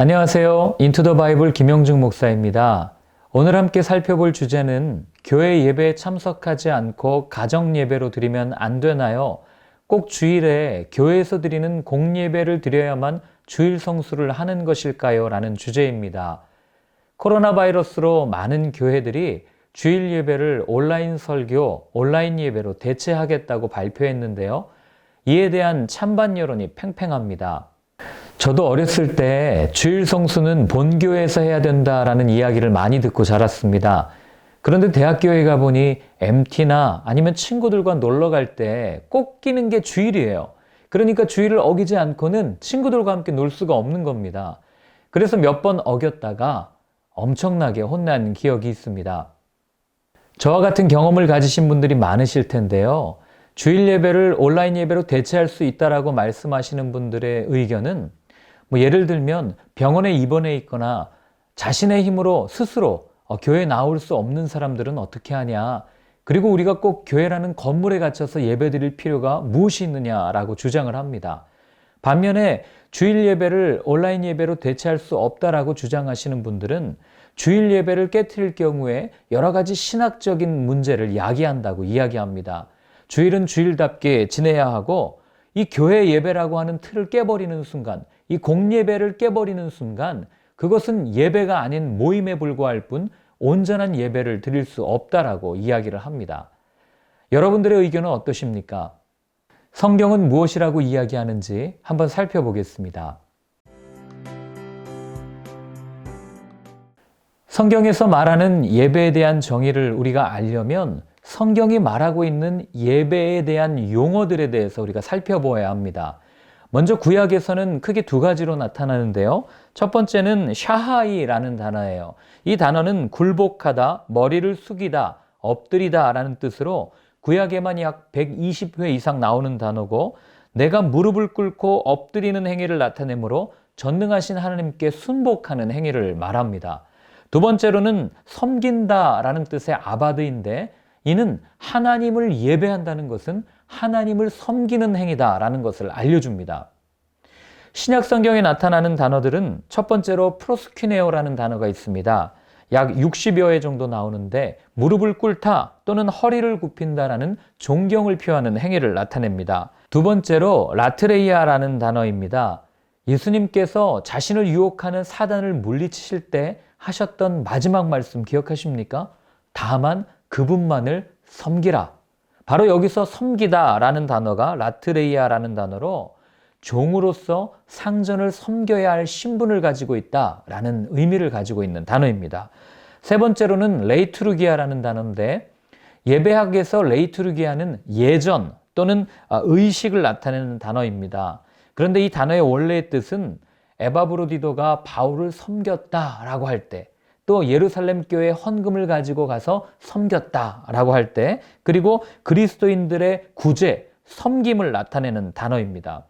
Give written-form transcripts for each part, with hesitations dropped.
안녕하세요. 인투 더 바이블 김영중 목사입니다. 오늘 함께 살펴볼 주제는 교회 예배에 참석하지 않고 가정 예배로 드리면 안 되나요? 꼭 주일에 교회에서 드리는 공예배를 드려야만 주일 성수를 하는 것일까요? 라는 주제입니다. 코로나 바이러스로 많은 교회들이 주일 예배를 온라인 설교, 온라인 예배로 대체하겠다고 발표했는데요. 이에 대한 찬반 여론이 팽팽합니다. 저도 어렸을 때 주일 성수는 본교회에서 해야 된다라는 이야기를 많이 듣고 자랐습니다. 그런데 대학교에 가보니 MT나 아니면 친구들과 놀러 갈 때 꼭 끼는 게 주일이에요. 그러니까 주일을 어기지 않고는 친구들과 함께 놀 수가 없는 겁니다. 그래서 몇 번 어겼다가 엄청나게 혼난 기억이 있습니다. 저와 같은 경험을 가지신 분들이 많으실 텐데요. 주일 예배를 온라인 예배로 대체할 수 있다라고 말씀하시는 분들의 의견은 예를 들면 병원에 입원해 있거나 자신의 힘으로 스스로 교회에 나올 수 없는 사람들은 어떻게 하냐. 그리고 우리가 꼭 교회라는 건물에 갇혀서 예배드릴 필요가 무엇이 있느냐라고 주장을 합니다. 반면에 주일 예배를 온라인 예배로 대체할 수 없다라고 주장하시는 분들은 주일 예배를 깨트릴 경우에 여러 가지 신학적인 문제를 야기한다고 이야기합니다. 주일은 주일답게 지내야 하고 이 교회 예배라고 하는 틀을 깨버리는 순간, 이 공예배를 깨버리는 순간 그것은 예배가 아닌 모임에 불과할 뿐 온전한 예배를 드릴 수 없다라고 이야기를 합니다. 여러분들의 의견은 어떠십니까? 성경은 무엇이라고 이야기하는지 한번 살펴보겠습니다. 성경에서 말하는 예배에 대한 정의를 우리가 알려면 성경이 말하고 있는 예배에 대한 용어들에 대해서 우리가 살펴보아야 합니다. 먼저 구약에서는 크게 두 가지로 나타나는데요. 첫 번째는 샤하이라는 단어예요. 이 단어는 굴복하다, 머리를 숙이다, 엎드리다 라는 뜻으로 구약에만 약 120회 이상 나오는 단어고 내가 무릎을 꿇고 엎드리는 행위를 나타내므로 전능하신 하나님께 순복하는 행위를 말합니다. 두 번째로는 섬긴다 라는 뜻의 아바드인데 이는 하나님을 예배한다는 것은 하나님을 섬기는 행위다라는 것을 알려줍니다. 신약 성경에 나타나는 단어들은 첫 번째로 프로스퀴네오라는 단어가 있습니다. 약 60여 회 정도 나오는데 무릎을 꿇다 또는 허리를 굽힌다라는 존경을 표하는 행위를 나타냅니다. 두 번째로 라트레이아라는 단어입니다. 예수님께서 자신을 유혹하는 사단을 물리치실 때 하셨던 마지막 말씀 기억하십니까? 다만 그분만을 섬기라. 바로 여기서 섬기다라는 단어가 라트레이아라는 단어로 종으로서 상전을 섬겨야 할 신분을 가지고 있다라는 의미를 가지고 있는 단어입니다. 세 번째로는 레이투르기아라는 단어인데 예배학에서 레이투르기아는 예전 또는 의식을 나타내는 단어입니다. 그런데 이 단어의 원래의 뜻은 에바브로디도가 바울을 섬겼다라고 할 때, 또 예루살렘 교회에 헌금을 가지고 가서 섬겼다라고 할 때, 그리고 그리스도인들의 구제, 섬김을 나타내는 단어입니다.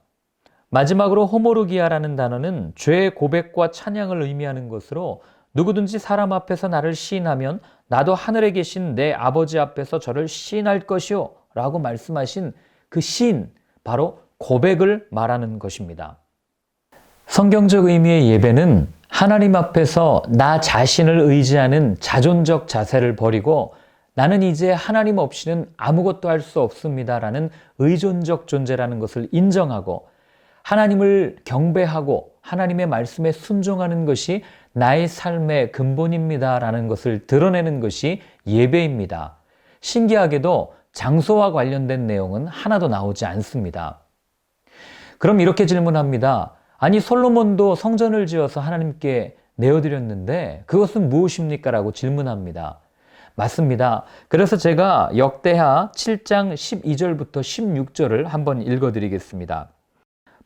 마지막으로 호모르기아라는 단어는 죄의 고백과 찬양을 의미하는 것으로 누구든지 사람 앞에서 나를 시인하면 나도 하늘에 계신 내 아버지 앞에서 저를 시인할 것이요 라고 말씀하신 그 시인, 바로 고백을 말하는 것입니다. 성경적 의미의 예배는 하나님 앞에서 나 자신을 의지하는 자존적 자세를 버리고 나는 이제 하나님 없이는 아무것도 할 수 없습니다라는 의존적 존재라는 것을 인정하고 하나님을 경배하고 하나님의 말씀에 순종하는 것이 나의 삶의 근본입니다라는 것을 드러내는 것이 예배입니다. 신기하게도 장소와 관련된 내용은 하나도 나오지 않습니다. 그럼 이렇게 질문합니다. 아니 솔로몬도 성전을 지어서 하나님께 내어드렸는데 그것은 무엇입니까? 라고 질문합니다. 맞습니다. 그래서 제가 역대하 7장 12절부터 16절을 한번 읽어드리겠습니다.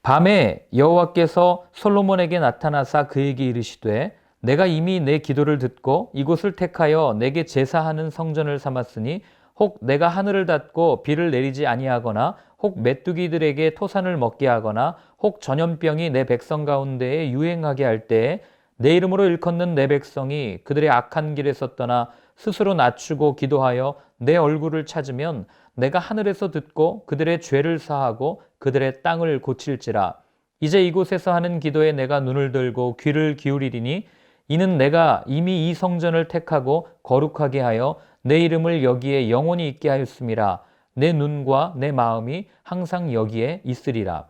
밤에 여호와께서 솔로몬에게 나타나사 그에게 이르시되 내가 이미 내 기도를 듣고 이곳을 택하여 내게 제사하는 성전을 삼았으니 혹 내가 하늘을 닫고 비를 내리지 아니하거나 혹 메뚜기들에게 토산을 먹게 하거나 혹 전염병이 내 백성 가운데에 유행하게 할 때에 내 이름으로 일컫는 내 백성이 그들의 악한 길에서 떠나 스스로 낮추고 기도하여 내 얼굴을 찾으면 내가 하늘에서 듣고 그들의 죄를 사하고 그들의 땅을 고칠지라. 이제 이곳에서 하는 기도에 내가 눈을 들고 귀를 기울이리니 이는 내가 이미 이 성전을 택하고 거룩하게 하여 내 이름을 여기에 영원히 있게 하였음이라. 내 눈과 내 마음이 항상 여기에 있으리라.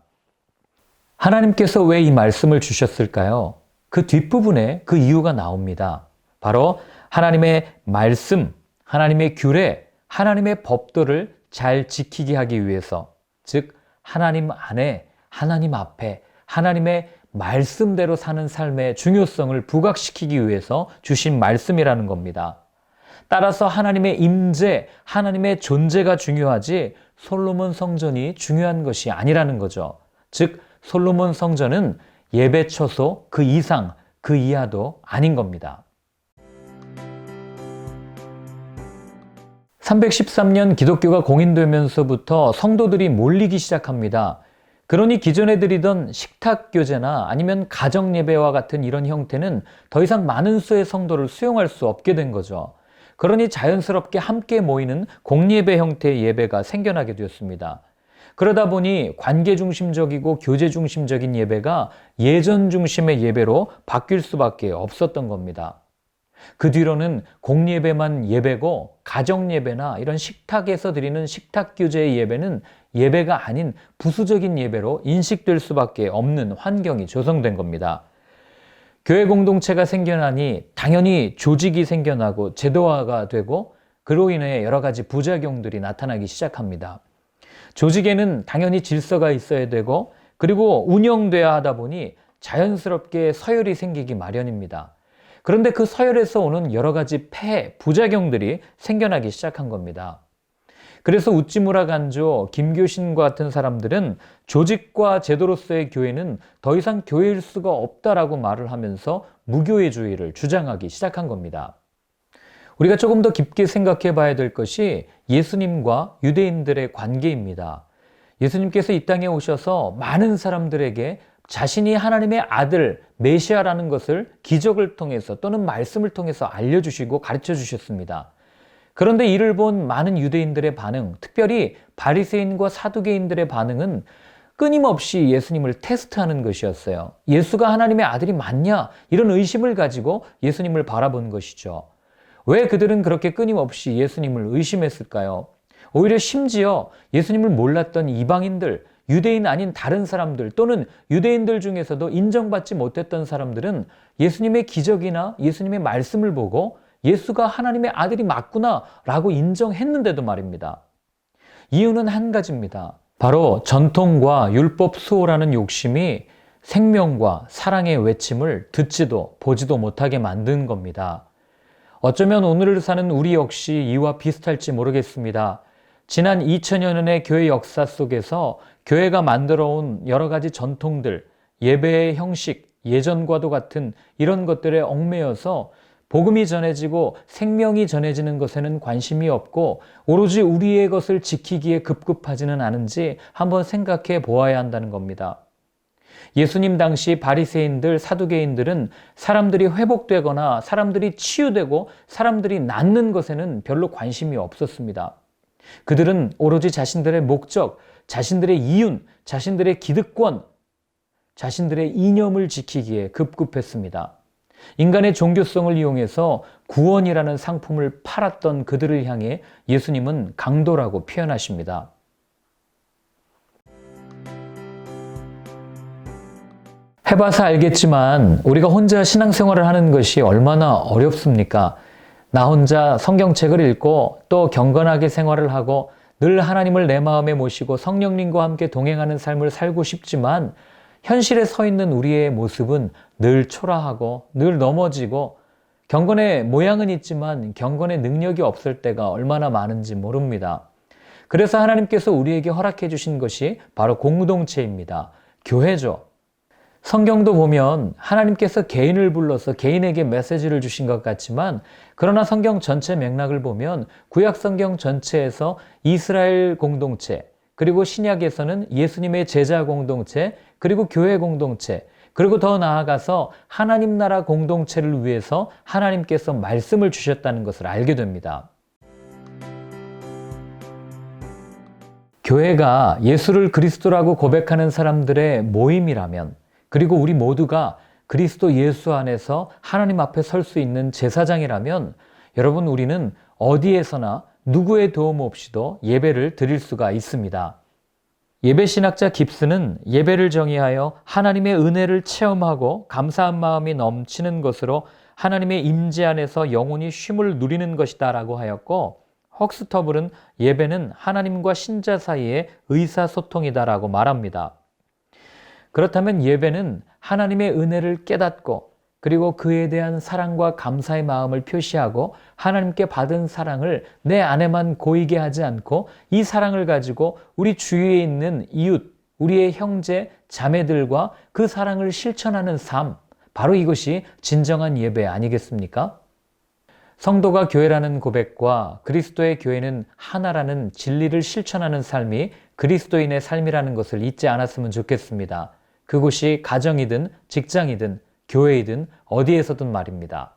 하나님께서 왜 이 말씀을 주셨을까요? 그 뒷부분에 그 이유가 나옵니다. 바로 하나님의 말씀, 하나님의 규례, 하나님의 법도를 잘 지키게 하기 위해서, 즉 하나님 안에, 하나님 앞에, 하나님의 말씀대로 사는 삶의 중요성을 부각시키기 위해서 주신 말씀이라는 겁니다. 따라서 하나님의 임재, 하나님의 존재가 중요하지 솔로몬 성전이 중요한 것이 아니라는 거죠. 즉 솔로몬 성전은 예배 처소 그 이상, 그 이하도 아닌 겁니다. 313년 기독교가 공인되면서부터 성도들이 몰리기 시작합니다. 그러니 기존에 드리던 식탁교제나 아니면 가정예배와 같은 이런 형태는 더 이상 많은 수의 성도를 수용할 수 없게 된 거죠. 그러니 자연스럽게 함께 모이는 공예배 형태의 예배가 생겨나게 되었습니다. 그러다 보니 관계 중심적이고 교제 중심적인 예배가 예전 중심의 예배로 바뀔 수밖에 없었던 겁니다. 그 뒤로는 공예배만 예배고 가정예배나 이런 식탁에서 드리는 식탁교제의 예배는 예배가 아닌 부수적인 예배로 인식될 수밖에 없는 환경이 조성된 겁니다. 교회 공동체가 생겨나니 당연히 조직이 생겨나고 제도화가 되고 그로 인해 여러 가지 부작용들이 나타나기 시작합니다. 조직에는 당연히 질서가 있어야 되고 그리고 운영돼야 하다 보니 자연스럽게 서열이 생기기 마련입니다. 그런데 그 서열에서 오는 여러 가지 폐해, 부작용들이 생겨나기 시작한 겁니다. 그래서 우찌무라 간조, 김교신과 같은 사람들은 조직과 제도로서의 교회는 더 이상 교회일 수가 없다라고 말을 하면서 무교회주의를 주장하기 시작한 겁니다. 우리가 조금 더 깊게 생각해 봐야 될 것이 예수님과 유대인들의 관계입니다. 예수님께서 이 땅에 오셔서 많은 사람들에게 자신이 하나님의 아들, 메시아라는 것을 기적을 통해서 또는 말씀을 통해서 알려주시고 가르쳐 주셨습니다. 그런데 이를 본 많은 유대인들의 반응, 특별히 바리새인과 사두개인들의 반응은 끊임없이 예수님을 테스트하는 것이었어요. 예수가 하나님의 아들이 맞냐? 이런 의심을 가지고 예수님을 바라본 것이죠. 왜 그들은 그렇게 끊임없이 예수님을 의심했을까요? 오히려 심지어 예수님을 몰랐던 이방인들, 유대인 아닌 다른 사람들 또는 유대인들 중에서도 인정받지 못했던 사람들은 예수님의 기적이나 예수님의 말씀을 보고 예수가 하나님의 아들이 맞구나 라고 인정했는데도 말입니다. 이유는 한 가지입니다. 바로 전통과 율법 수호라는 욕심이 생명과 사랑의 외침을 듣지도 보지도 못하게 만든 겁니다. 어쩌면 오늘을 사는 우리 역시 이와 비슷할지 모르겠습니다. 지난 2000여 년의 교회 역사 속에서 교회가 만들어온 여러 가지 전통들, 예배의 형식, 예전과도 같은 이런 것들에 얽매여서 복음이 전해지고 생명이 전해지는 것에는 관심이 없고 오로지 우리의 것을 지키기에 급급하지는 않은지 한번 생각해 보아야 한다는 겁니다. 예수님 당시 바리새인들, 사두개인들은 사람들이 회복되거나 사람들이 치유되고 사람들이 낫는 것에는 별로 관심이 없었습니다. 그들은 오로지 자신들의 목적, 자신들의 이윤, 자신들의 기득권, 자신들의 이념을 지키기에 급급했습니다. 인간의 종교성을 이용해서 구원이라는 상품을 팔았던 그들을 향해 예수님은 강도라고 표현하십니다. 해봐서 알겠지만 우리가 혼자 신앙생활을 하는 것이 얼마나 어렵습니까? 나 혼자 성경책을 읽고 또 경건하게 생활을 하고 늘 하나님을 내 마음에 모시고 성령님과 함께 동행하는 삶을 살고 싶지만 현실에 서 있는 우리의 모습은 늘 초라하고 늘 넘어지고 경건의 모양은 있지만 경건의 능력이 없을 때가 얼마나 많은지 모릅니다. 그래서 하나님께서 우리에게 허락해 주신 것이 바로 공동체입니다. 교회죠. 성경도 보면 하나님께서 개인을 불러서 개인에게 메시지를 주신 것 같지만 그러나 성경 전체 맥락을 보면 구약 성경 전체에서 이스라엘 공동체 그리고 신약에서는 예수님의 제자 공동체 그리고 교회 공동체 그리고 더 나아가서 하나님 나라 공동체를 위해서 하나님께서 말씀을 주셨다는 것을 알게 됩니다. 교회가 예수를 그리스도라고 고백하는 사람들의 모임이라면, 그리고 우리 모두가 그리스도 예수 안에서 하나님 앞에 설 수 있는 제사장이라면, 여러분, 우리는 어디에서나 누구의 도움 없이도 예배를 드릴 수가 있습니다. 예배신학자 깁스는 예배를 정의하여 하나님의 은혜를 체험하고 감사한 마음이 넘치는 것으로 하나님의 임재 안에서 영혼이 쉼을 누리는 것이다 라고 하였고, 헉스터블은 예배는 하나님과 신자 사이의 의사소통이다 라고 말합니다. 그렇다면 예배는 하나님의 은혜를 깨닫고, 그리고 그에 대한 사랑과 감사의 마음을 표시하고 하나님께 받은 사랑을 내 안에만 고이게 하지 않고 이 사랑을 가지고 우리 주위에 있는 이웃, 우리의 형제, 자매들과 그 사랑을 실천하는 삶, 바로 이것이 진정한 예배 아니겠습니까? 성도가 교회라는 고백과 그리스도의 교회는 하나라는 진리를 실천하는 삶이 그리스도인의 삶이라는 것을 잊지 않았으면 좋겠습니다. 그곳이 가정이든 직장이든 교회이든 어디에서든 말입니다.